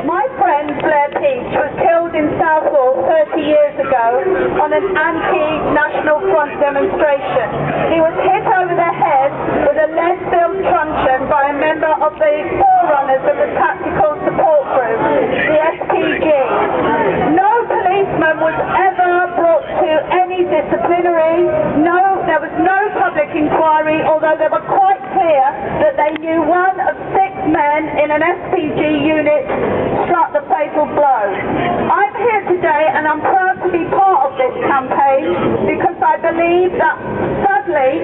My friend Blair Peach was killed in Southall 30 years ago on an anti-National Front demonstration. He was hit over the head with a lead-filled truncheon by a member of the forerunners of the Tactical Support Group, the SPG. No policeman was ever brought to any disciplinary. There was no public inquiry, although they were quite clear that they knew one of 6 men in an SPG unit struck the fatal blow. I'm here today and I'm proud to be part of this campaign because I believe that sadly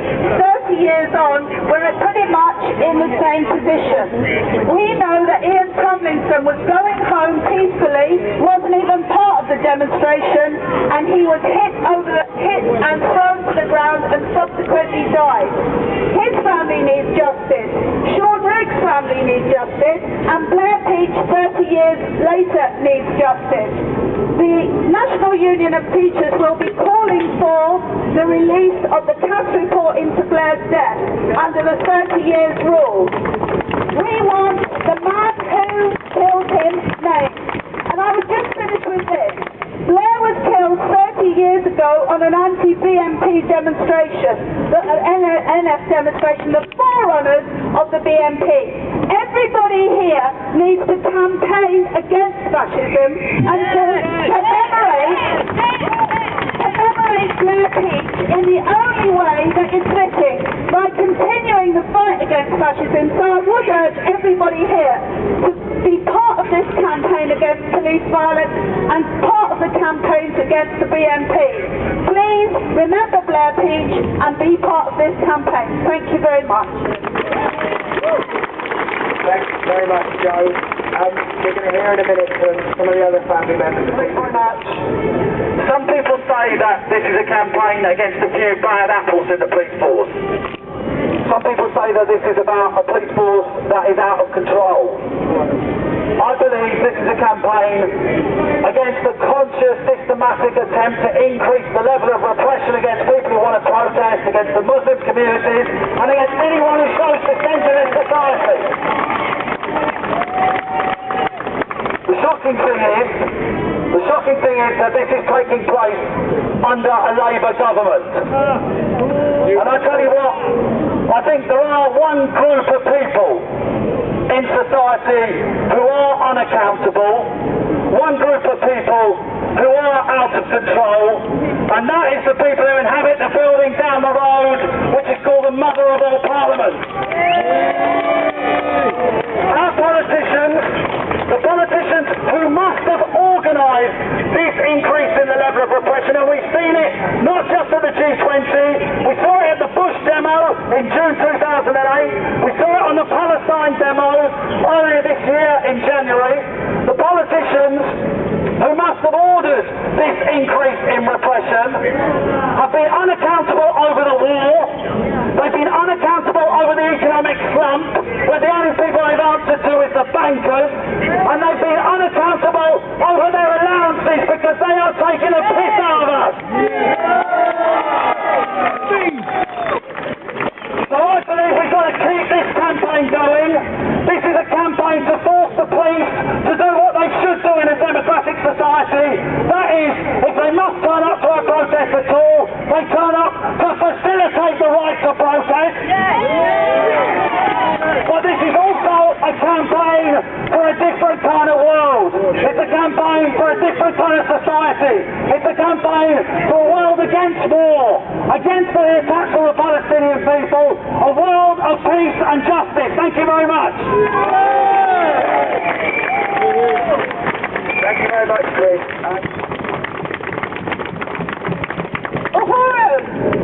30 years on we're pretty much in the same position. We know that Ian Tomlinson was going home peacefully, wasn't even part of the demonstration, and he was hit and thrown to the ground and subsequently died. His family needs justice. Sean Rigg's family needs justice, and Blair Peach 30 years later needs justice. The National Union of Teachers will be calling for the release of the cash report into Blair's death under the 30 years rule. We want the man who killed him named. And I would just finish with this. Blair was killed 30 years ago on an anti-BNP demonstration, an NF demonstration, the forerunners of the BNP. Everybody here needs to campaign against fascism and to commemorate Blair Peach in the only way that is fitting, by continuing the fight against fascism. So I would urge everybody here to be part of this campaign against police violence and part of the campaigns against the BNP. Please remember Blair Peach and be part of this campaign. Thank you very much. Thanks very much, Joe. We're going to hear in a minute from some of the other family members. Thank you very much. Some people say that this is a campaign against a few bad apples in the police force. Some people say that this is about a police force that is out of control. I believe this is a campaign against a conscious, systematic attempt to increase the level of repression against people who want to protest, against the Muslim communities, and against anyone who shows dissent in this society. The shocking thing is that this is taking place under a Labour government. And I tell you what, I think there are one group of people in society who are unaccountable, one group of people who are out of control, and that is the people who inhabit the building down the road, which is called the mother of all parliaments. Our politicians, the politicians who must have organised this increase in the level of repression, and we've seen it not just at the G20, we saw it at the Bush demo in June 2008, we saw it on the Palestine demo earlier this year in January. The politicians who must have ordered this increase in repression have been unaccountable over the war, they've been unaccountable over the economic slump, where the only people they've answered to is the bankers, and they've been unaccountable over their allowances because they are taking a piss out of us. So I believe we've got to keep this campaign going. This is a campaign to force the police to do what they should do in a democratic society. That is, if they must turn up to a protest at all, they turn up to facilitate the right to protest. But this is also a campaign for a different kind of world. It's a campaign for a different kind of society. It's a campaign for a world against war, against the attacks on the Palestinian people, a world of peace and justice. Thank you very much. Thank you very much, Chris.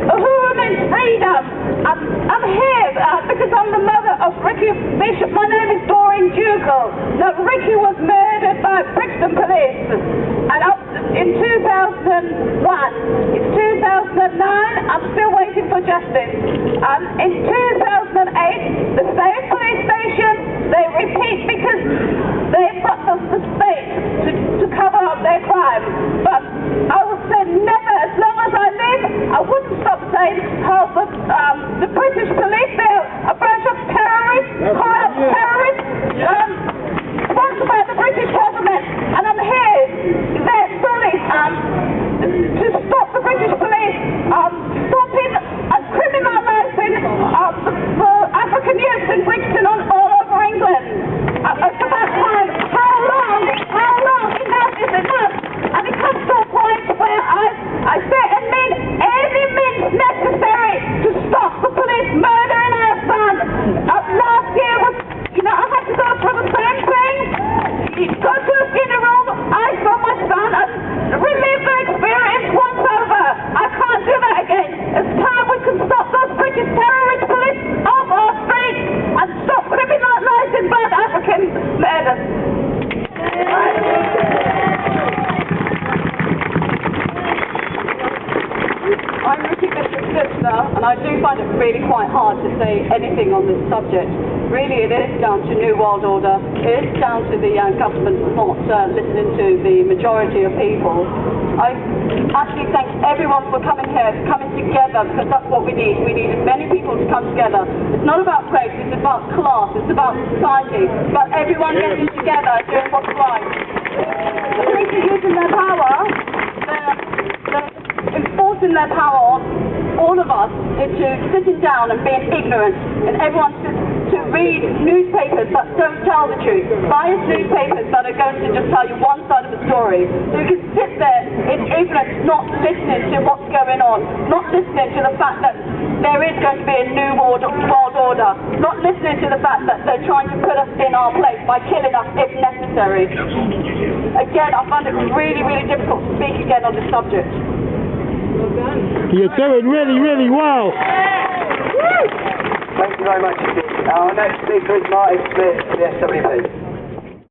Uhuru means freedom. I'm here because I'm the mother of Ricky Bishop. My name is Doreen Dugal. Now, Ricky was murdered by Brixton police, and in 2001, it's 2009, I'm still waiting for justice. In 2008, the same police station, they repeat because they've got the space to cover up their crime. But I will say never, as long as I live, I wouldn't stop saying how the British police, they're a bunch of terrorists, corrupt terrorists. What about the British president? find it really quite hard to say anything on this subject. Really, it is down to New World Order. It is down to the government not listening to the majority of people. I actually thank everyone for coming here, coming together, because that's what we need. We need as many people to come together. It's not about race, it's about class, it's about society, it's about everyone getting together and doing what's right. The police are using their power, they're enforcing their power on all of us into sitting down and being ignorant, and everyone to read newspapers that don't tell the truth, biased newspapers that are going to just tell you one side of the story. So you can sit there in ignorance, not listening to what's going on, not listening to the fact that there is going to be a new world order, not listening to the fact that they're trying to put us in our place by killing us if necessary. Again, I find it really, really difficult to speak again on this subject. You're doing really, really well. Thank you very much indeed. Our next speaker is Martin Smith, the SWP.